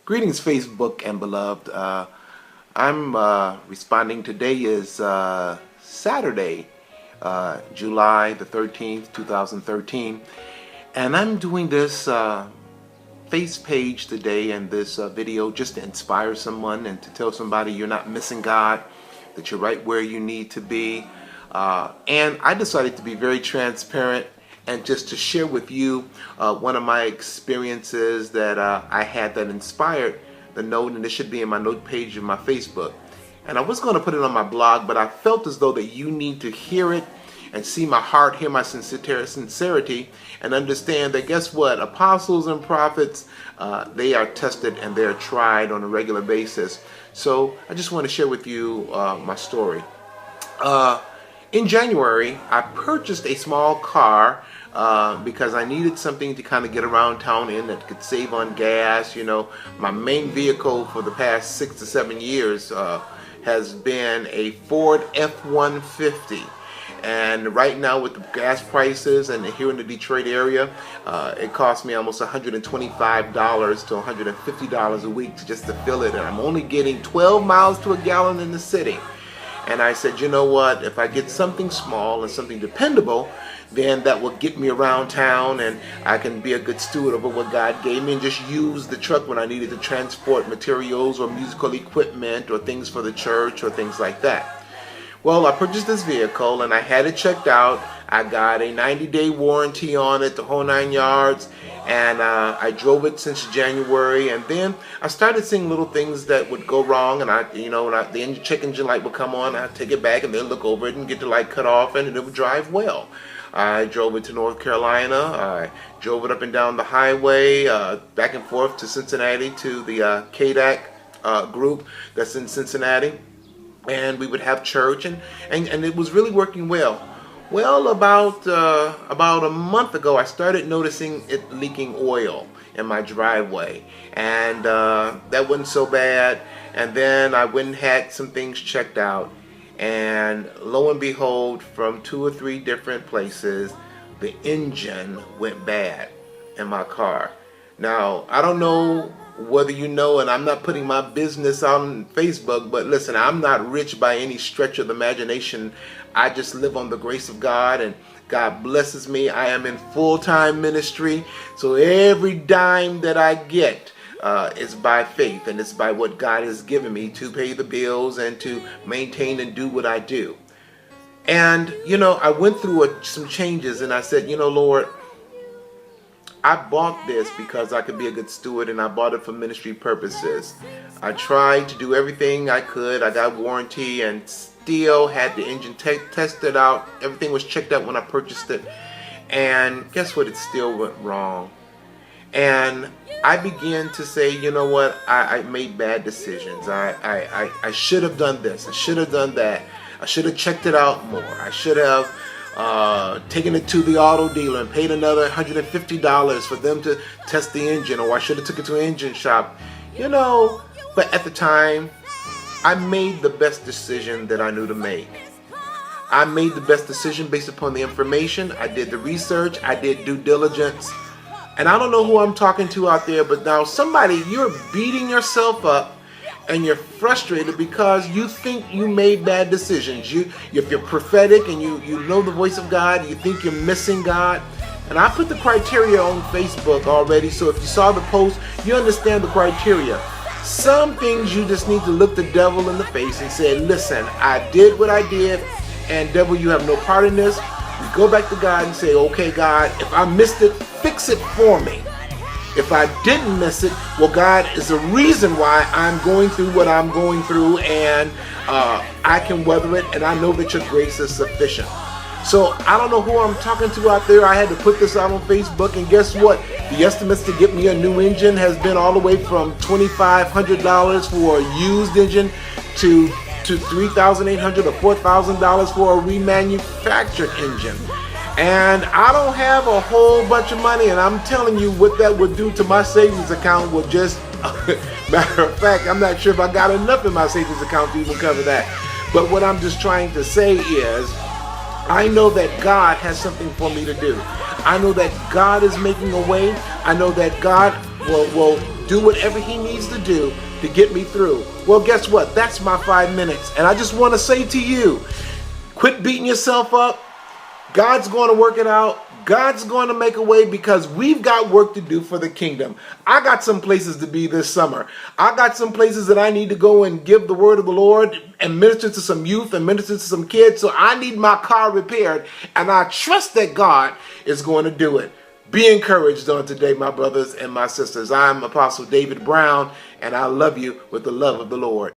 Greetings, Facebook and beloved. I'm responding. Today is Saturday, July the 13th, 2013. And I'm doing this face page today and this video just to inspire someone and to tell somebody you're not missing God, that you're right where you need to be. And I decided to be very transparent and just to share with you one of my experiences that I had that inspired the note, and this should be in my note page of my Facebook. And I was going to put it on my blog, but I felt as though that you need to hear it and see my heart, hear my sincerity, and understand that guess what? Apostles and prophets, they are tested and they're tried on a regular basis. So I just want to share with you my story. In January, I purchased a small car because I needed something to kind of get around town in that could save on gas. You know, my main vehicle for the past 6 to 7 years has been a Ford F-150. And right now with the gas prices and here in the Detroit area, it costs me almost $125 to $150 a week just to fill it. And I'm only getting 12 miles to a gallon in the city. And I said, you know what, if I get something small and something dependable, then that will get me around town and I can be a good steward over what God gave me and just use the truck when I needed to transport materials or musical equipment or things for the church or things like that. Well, I purchased this vehicle and I had it checked out. I got a 90-day warranty on it, the whole 9 yards, and I drove it since January. And then I started seeing little things that would go wrong, and the check engine light would come on. I'd take it back and then look over it and get the light cut off, and it would drive well. I drove it to North Carolina. I drove it up and down the highway, back and forth to Cincinnati to the KDAC group that's in Cincinnati. And we would have church, and it was really working well. Well, about a month ago, I started noticing it leaking oil in my driveway, and that wasn't so bad. And then I went and had some things checked out, and lo and behold, from 2 or 3 different places, the engine went bad in my car. Now, I don't know whether you know, and I'm not putting my business on Facebook, but listen, I'm not rich by any stretch of the imagination. I just live on the grace of God, and God blesses me. I am in full-time ministry, so every dime that I get is by faith, and it's by what God has given me to pay the bills and to maintain and do what I do. And, you know, I went through some changes, and I said, you know, Lord, I bought this because I could be a good steward, and I bought it for ministry purposes. I tried to do everything I could. I got warranty and still had the engine tested out. Everything was checked out when I purchased it. And guess what? It still went wrong. And I began to say, you know what? I made bad decisions. I should have done this. I should have done that. I should have checked it out more. I should have taken it to the auto dealer and paid another $150 for them to test the engine, or I should have took it to an engine shop, you know. But at the time, I made the best decision that I knew to make. I made the best decision based upon the information. I did the research. I did due diligence. And I don't know who I'm talking to out there, but now somebody, you're beating yourself up and you're frustrated because you think you made bad decisions. If you're prophetic and you know the voice of God, you think you're missing God. And I put the criteria on Facebook already, so if you saw the post, you understand the criteria. Some things you just need to look the devil in the face and say, listen, I did what I did, and devil, you have no part in this. We go back to God and say, okay, God, if I missed it, fix it for me. If I didn't miss it, well, God is the reason why I'm going through what I'm going through, and I can weather it, and I know that your grace is sufficient. So I don't know who I'm talking to out there. I had to put this out on Facebook, and guess what? The estimates to get me a new engine has been all the way from $2,500 for a used engine to $3,800 or $4,000 for a remanufactured engine. And I don't have a whole bunch of money, and I'm telling you what that would do to my savings account would just, matter of fact, I'm not sure if I got enough in my savings account to even cover that. But what I'm just trying to say is, I know that God has something for me to do. I know that God is making a way. I know that God will do whatever he needs to do to get me through. Well, guess what? That's my 5 minutes. And I just want to say to you, quit beating yourself up. God's going to work it out. God's going to make a way, because we've got work to do for the kingdom. I got some places to be this summer. I got some places that I need to go and give the word of the Lord and minister to some youth and minister to some kids. So I need my car repaired, and I trust that God is going to do it. Be encouraged on today, my brothers and my sisters. I'm Apostle David Brown, and I love you with the love of the Lord.